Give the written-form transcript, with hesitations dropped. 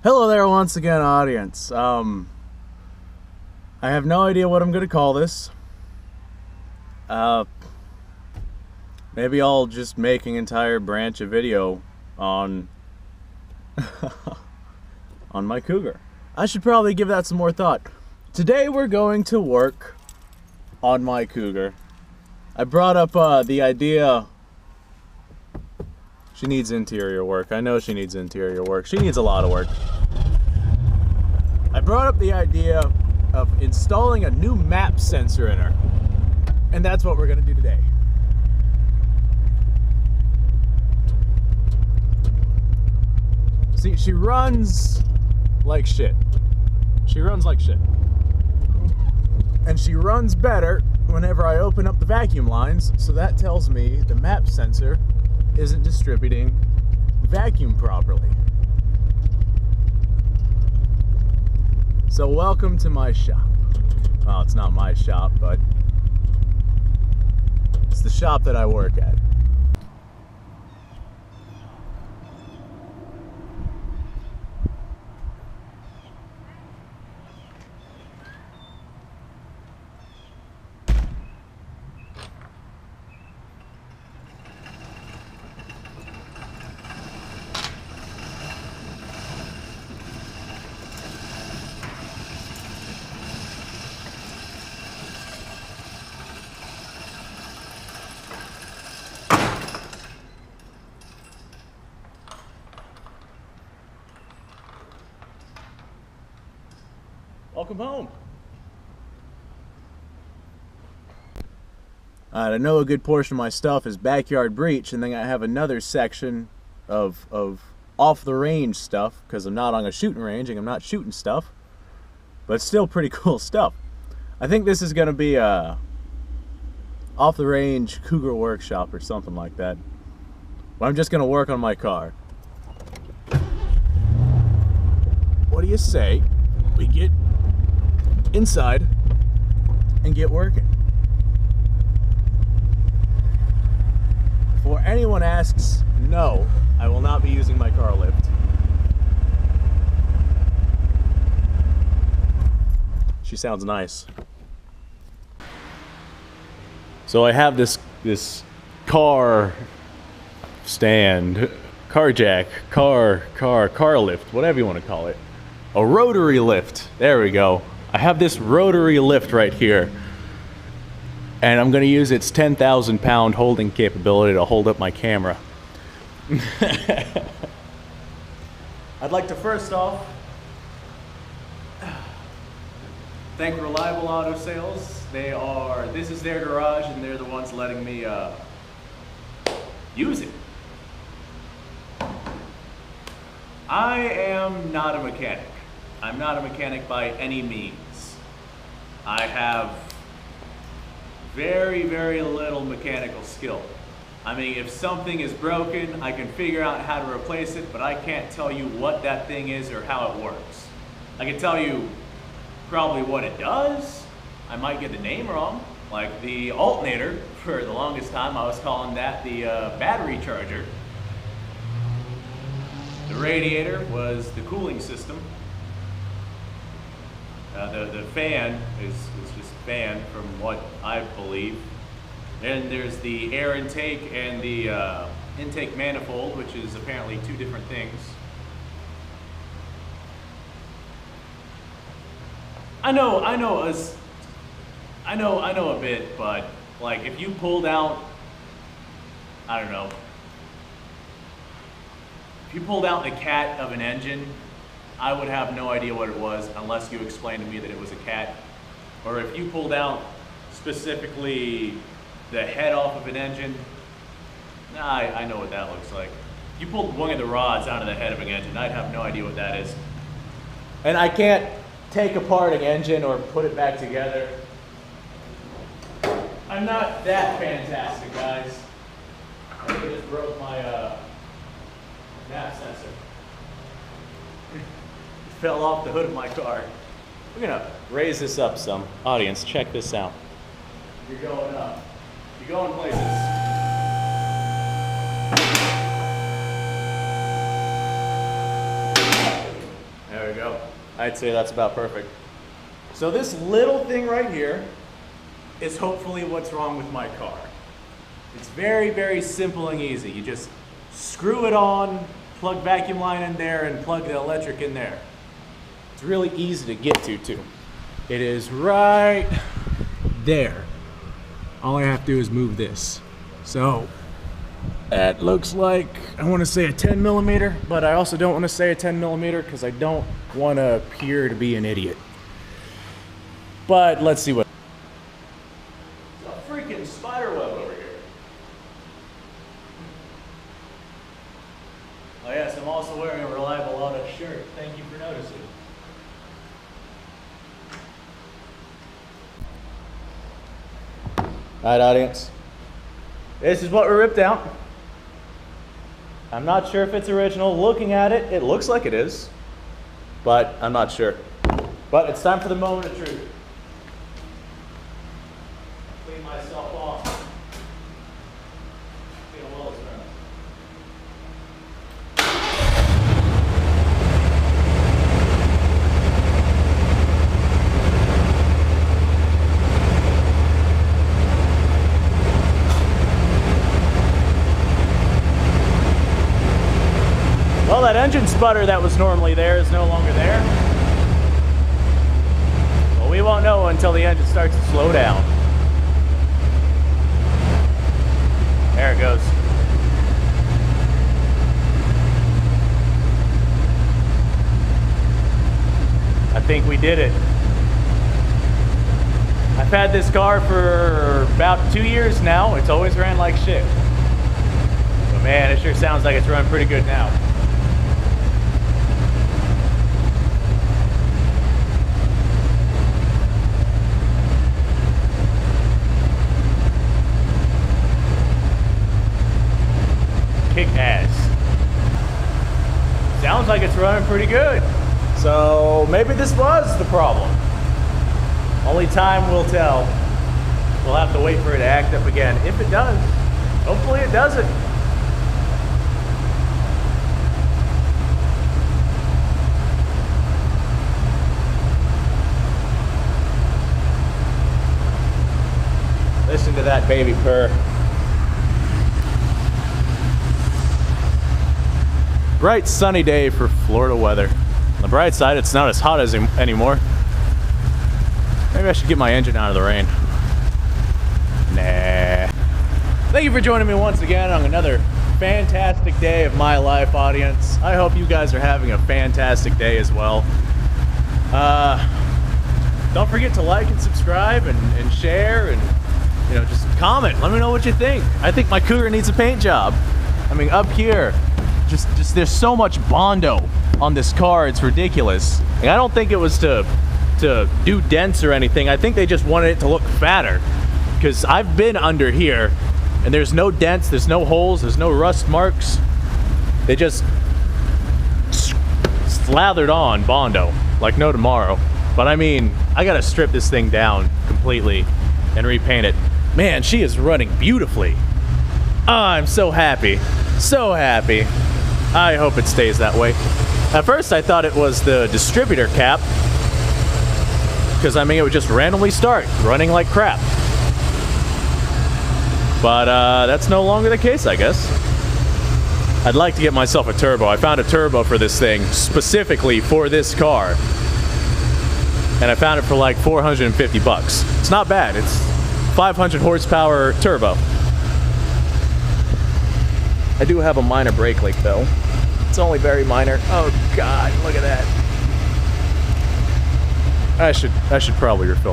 Hello there once again, audience. I have no idea what I'm going to call this. Maybe I'll just make an entire branch of video on on my Cougar. I should probably give that some more thought. Today we're going to work on my Cougar. I brought up the idea. She needs interior work. I know she needs interior work. She needs a lot of work. I brought up the idea of installing a new map sensor in her. And that's what we're going to do today. See, she runs like shit. She runs like shit. And she runs better whenever I open up the vacuum lines, so that tells me the map sensor isn't distributing vacuum properly. So welcome to my shop. Well, it's not my shop, but it's the shop that I work at. Welcome home. I know a good portion of my stuff is backyard breach, and then I have another section of off-the-range stuff, because I'm not on a shooting range and I'm not shooting stuff, but it's still pretty cool stuff. I think this is going to be a off-the-range Cougar workshop or something like that. But I'm just going to work on my car. What do you say we get inside and get working? Before anyone asks, no, I will not be using my car lift. She sounds nice. So I have this car stand, car jack, car lift, whatever you want to call it. A rotary lift. There we go. I have this rotary lift right here, and I'm going to use its 10,000 pound holding capability to hold up my camera. I'd like to first off thank Reliable Auto Sales. This is their garage, and they're the ones letting me use it. I am not a mechanic. I'm not a mechanic by any means. I have very, very little mechanical skill. I mean, if something is broken, I can figure out how to replace it, but I can't tell you what that thing is or how it works. I can tell you probably what it does. I might get the name wrong. Like the alternator, for the longest time, I was calling that the battery charger. The radiator was the cooling system. The fan is just fan from what I believe. Then there's the air intake and the intake manifold, which is apparently two different things. I know a bit, but like if you pulled out, I don't know, if you pulled out the cat of an engine, I would have no idea what it was unless you explained to me that it was a cat. Or if you pulled out specifically the head off of an engine, I know what that looks like. If you pulled one of the rods out of the head of an engine, I'd have no idea what that is. And I can't take apart an engine or put it back together. I'm not that fantastic, guys. I think I just broke my map sensor. Fell off the hood of my car. We're gonna raise this up some. Audience, check this out. You're going up. You're going places. we go. I'd say that's about perfect. So this little thing right here is hopefully what's wrong with my car. It's very, very simple and easy. You just screw it on, plug vacuum line in there, and plug the electric in there. It's really easy to get to too. It is right there. All I have to do is move this. So that looks like, I want to say a 10 millimeter, but I also don't want to say a 10 millimeter because I don't want to appear to be an idiot. But let's see what. It's a freaking spider web over here. Oh yes, I'm also wearing a Reliable Auto shirt. Thank you for noticing. Alright, audience. This is what we ripped out. I'm not sure if it's original. Looking at it, it looks like it is. But I'm not sure. But it's time for the moment of truth. Clean myself off. See how well it's running. Well, that engine sputter that was normally there is no longer there. Well, we won't know until the engine starts to slow down. There it goes. I think we did it. I've had this car for about 2 years now. It's always ran like shit. But man, it sure sounds like it's running pretty good now. Kick ass. Sounds like it's running pretty good. So maybe this was the problem. Only time will tell. We'll have to wait for it to act up again. If it does, hopefully it doesn't. Listen to that baby purr. Bright sunny day for Florida weather. On the bright side, it's not as hot as anymore. Maybe I should get my engine out of the rain. Nah. Thank you for joining me once again on another fantastic day of my life, audience. I hope you guys are having a fantastic day as well. Don't forget to like and subscribe and share and just comment. Let me know what you think. I think my Cougar needs a paint job. I mean, up here, just there's so much Bondo on this car, it's ridiculous. And I don't think it was to do dents or anything. I think they just wanted it to look fatter, because I've been under here and there's no dents, there's no holes, there's no rust marks. They just slathered on Bondo like no tomorrow. But I mean, I gotta strip this thing down completely and repaint it. Man, she is running beautifully. Oh, I'm so happy. So happy. I hope it stays that way. At first I thought it was the distributor cap, because I mean it would just randomly start running like crap. But that's no longer the case, I guess. I'd like to get myself a turbo. I found a turbo for this thing specifically for this car, and I found it for like 450 bucks. It's not bad. It's 500 horsepower turbo. I do have a minor brake leak though. It's only very minor. Oh God, look at that. I should probably refill it.